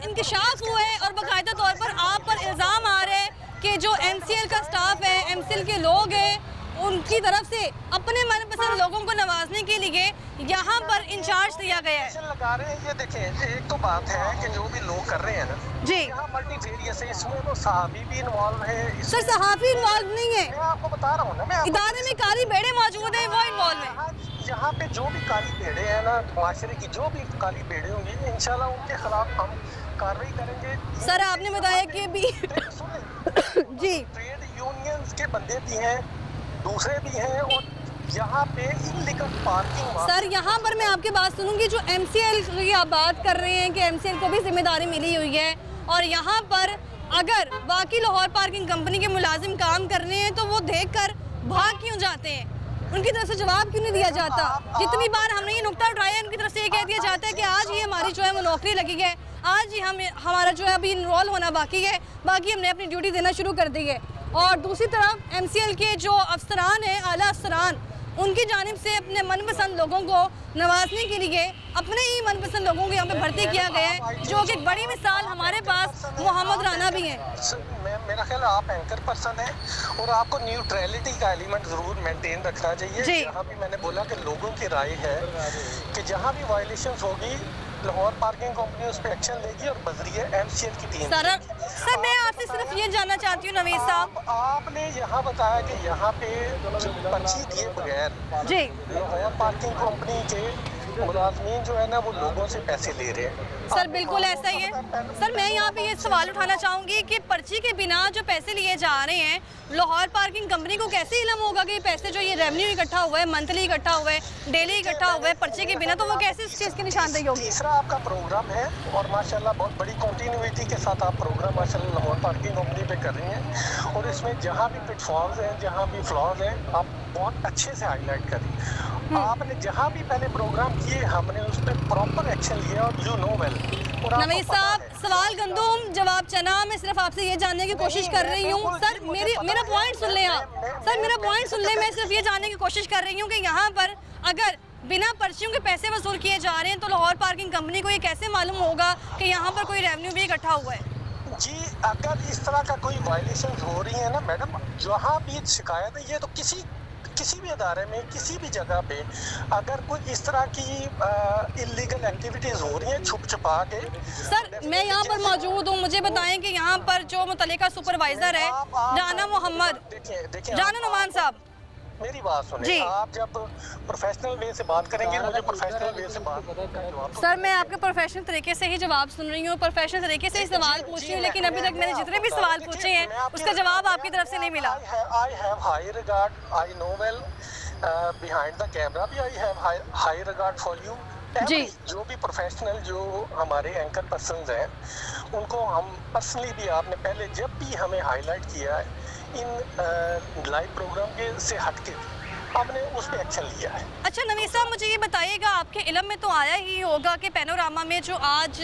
इंकशाफ हुआ है और बाकायदा तौर पर आप पर इल्ज़ाम आ रहे हैं कि जो MCL का स्टाफ है, MCL के लोग हैं, उनकी तरफ से अपने मनपसंद लोगों को नवाजने के लिए यहाँ पर इंचार्ज दिया गया है। लगा रहे हैं, ये देखें, एक तो बात है कि जो भी लोग कर रहे हैं ना जी, यहाँ मल्टीफेरियस है, इसमें तो सहाफ़ी भी इन्वॉल्व है। सर सहाफ़ी इन्वॉल्व नहीं है, मैं आपको बता रहा हूँ ना, मैं इदारे में काली भेड़े मौजूद हैं, वो इन्वॉल्व है। यहाँ पे जो भी काली भेड़े हैं ना, माशरे की जो भी काली भेड़े होंगी, इंशाल्लाह उनके खिलाफ हम कार्रवाई करेंगे। सर आपने बताया कि अभी जी ट्रेड यूनियंस के बंदे भी हैं, दूसरे भी हैं, और यहाँ पे इल्लीगल पार्किंग। सर यहाँ पर मैं आपकी बात सुनूंगी, जो MCL की आप बात कर रहे हैं कि MCL को भी जिम्मेदारी मिली हुई है, और यहाँ पर अगर बाकी लाहौर पार्किंग कंपनी के मुलाजिम काम कर रहे हैं तो वो देखकर भाग क्यों जाते हैं? उनकी तरफ से जवाब क्यों नहीं दिया जाता? जितनी बार हमने ये नुक्ता उठाया, उनकी तरफ से ये कह दिया जाता है कि आज ही हमारी जो है वो नौकरी लगी है, आज ही हमारा जो है अभी इनरोल होना बाकी है, बाकी हमने अपनी ड्यूटी देना शुरू कर दी है। और दूसरी तरफ MCL के जो अफसरान हैं, आला अफसरान, उनकी जानिब से अपने मनपसंद लोगों को नवाजने के लिए अपने ही मनपसंद लोगों को यहाँ पे भर्ती किया गया है, जो कि एक बड़ी मिसाल हमारे पास मोहम्मद राना भी हैं। मेरा ख्याल है आप एंकर पर्सन है और आपको न्यूट्रलिटी का एलिमेंट ज़रूर मेंटेन रखना चाहिए। जहाँ भी मैंने बोला कि लोगों की राय है कि जहाँ भी वायलेशंस होगी, लाहौर पार्किंग कंपनी उस पर एक्शन लेगी और बजरिए MCL की टीम। सर मैं आपसे सिर्फ ये जानना चाहती हूँ नवीद साहब, आपने यहाँ बताया कि यहाँ पे पर्ची दिए बगैर जी लाहौर पार्किंग कंपनी के मुलाजमीन जो है ना वो लोगों से पैसे ले रहे हैं। सर बिल्कुल ऐसा ही है। सर मैं यहाँ पे ये सवाल उठाना चाहूँगी कि पर्ची के बिना जो पैसे लिए जा रहे हैं, लाहौर पार्किंग कंपनी को कैसे इल्म होगा कि पैसे जो ये रेवेन्यू इकट्ठा हुआ है, मंथली इकट्ठा हुआ है, डेली इकट्ठा हुआ है, पर्ची के बिना, तो वो कैसे इस चीज़ की निशानदेही होगी? तीसरा आपका प्रोग्राम है और माशाल्लाह बहुत बड़ी कंटिन्यूटी के साथ आप प्रोग्राम माशाल्लाह लाहौर पार्किंग कंपनी पे कर रही हैं, और इसमें जहाँ भी पिटफॉल्स हैं, जहाँ भी फ्लॉज हैं, आप बहुत अच्छे से हाईलाइट करी। आपने जहाँ भी पहले प्रोग्राम किए, हमने उस पर प्रॉपर एक्शन लिया, और यू नो वेल। नवीद साहब, सवाल गंदुम जवाब चना, मैं सिर्फ आपसे ये जानने की कोशिश कर रही हूँ। सर मेरा पॉइंट सुन लें आप, सर मेरा पॉइंट सुन लें। मैं सिर्फ ये जानने की कोशिश कर रही हूँ कि यहाँ पर अगर बिना पर्चियों के पैसे वसूल किए जा रहे हैं तो लाहौर पार्किंग कंपनी को ये कैसे मालूम होगा कि यहाँ पर कोई रेवेन्यू भी इकट्ठा हुआ है? जी, अगर इस तरह का कोई वायलेशन हो रही है ना मैडम, जहाँ भी शिकायत है, ये तो किसी भी अदारे में, किसी भी जगह पे अगर कोई इस तरह की इल्लीगल एक्टिविटीज़ हो रही हैं छुप छुपा के। सर मैं यहाँ पर मौजूद हूँ, मुझे बताएं कि यहाँ पर जो मुतल्लिका सुपरवाइजर है राना मोहम्मद, राना नुमान साहब, मेरी बात सुनिए। आप जब प्रोफेशनल वे से बात करेंगे, मुझे प्रोफेशनल वे से बात करेंगे। सर मैं आपके प्रोफेशनल तरीके से ही जवाब सुन रही हूँ, प्रोफेशनल तरीके से ही सवाल पूछ रही हूँ, लेकिन अभी तक मैंने जितने भी सवाल पूछे हैं उसका जवाब आपकी तरफ से नहीं मिला। I have high regard, I know well, behind the camera भी I have high regard for you. जी, जो भी प्रोफेशनल जो हमारे एंकर पर्सन्स हैं, उनको हम पर्सनली भी, आपने पहले जब भी हमें हाईलाइट किया है इन लाइव प्रोग्राम के से हटके, हमने उस पर एक्शन लिया है। अच्छा नवीद साहब, मुझे ये बताइएगा, आपके इल्म में तो आया ही होगा कि पैनोरामा में जो आज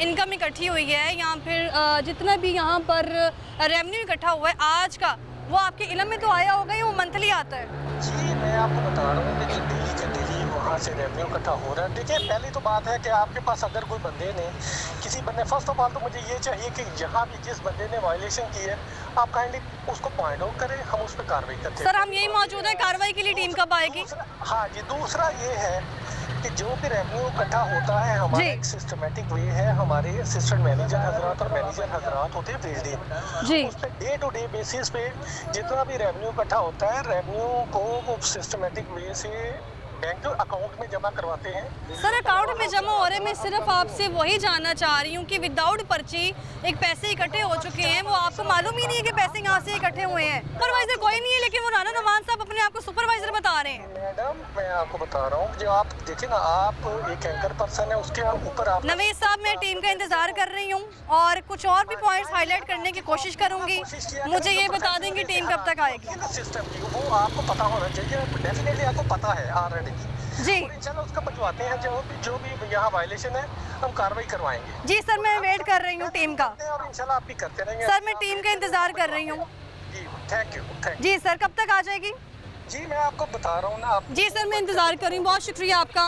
इनकम इकट्ठी हुई है या फिर जितना भी यहाँ पर रेवेन्यू इकट्ठा हुआ है आज का, वो आपके इल्म में तो आया होगा, ये वो मंथली आता है? जी, मैं आपको बता रहा हूँ कि दिल्ली के दिल्ली वहाँ से रेवेन्यू इकट्ठा हो रहा है। देखिए, पहली तो बात है कि आपके पास अगर कोई बंदे ने, किसी बंदे, फर्स्ट ऑफ ऑल तो मुझे ये चाहिए कि जहाँ भी जिस बंदे ने वायलेशन की है, आप काइंडली उसको पॉइंट आउट करें, हम उस पर कार्रवाई करते हैं। सर हम यही मौजूद है, कार्रवाई के लिए टीम कब आएगी? हाँ जी, दूसरा ये है कि जो भी रेवेन्यू इकट्ठा होता है, हमारा एक सिस्टमेटिक वे है, हमारे असिस्टेंट मैनेजर हजरात और मैनेजर हजरात होते हैं फील्ड जी, उस per day to day basis पे जितना भी रेवेन्यू इकट्ठा होता है, रेवेन्यू को वो सिस्टमेटिक वे से बैंक अकाउंट में जमा करवाते हैं। सर अकाउंट में जमा हो रहे, मैं सिर्फ आपसे वही जानना चाह रही हूँ कि विदाउट पर्ची एक पैसे इकट्ठे हो चुके हैं, वो आपको मालूम ही नहीं है कि पैसे यहाँ से इकट्ठे हुए हैं? सुपरवाइजर कोई नहीं है, लेकिन वो राना नुमान साहब अपने आप को सुपरवाइजर बता रहे हैं। मैडम मैं आपको बता रहा हूँ, जो आप देखिए ना, आप एक एंकर पर्सन है, उसके ऊपर आप। नवीद साहब मैं टीम का इंतजार कर रही हूँ और कुछ और भी पॉइंट्स हाईलाइट करने की कोशिश करूंगी, मुझे ये बता देंगे टीम कब तक आएगी? सिस्टम की वो आपको पता होना चाहिए, डेफिनेटली आपको पता है ऑलरेडी जी। चलो उसका बचवाते हैं, जो भी यहाँ वायलेशन है हम कार्रवाई करवाएंगे। जी सर मैं वेट कर रही हूँ टीम का, और इंशाल्लाह आप भी करते रहेंगे। सर मैं टीम का इंतजार कर रही हूँ। जी थैंक यू। जी सर कब तक आ जाएगी? जी मैं आपको बता रहा हूँ ना आप। जी सर मैं इंतजार कर रही हूँ, बहुत शुक्रिया आपका।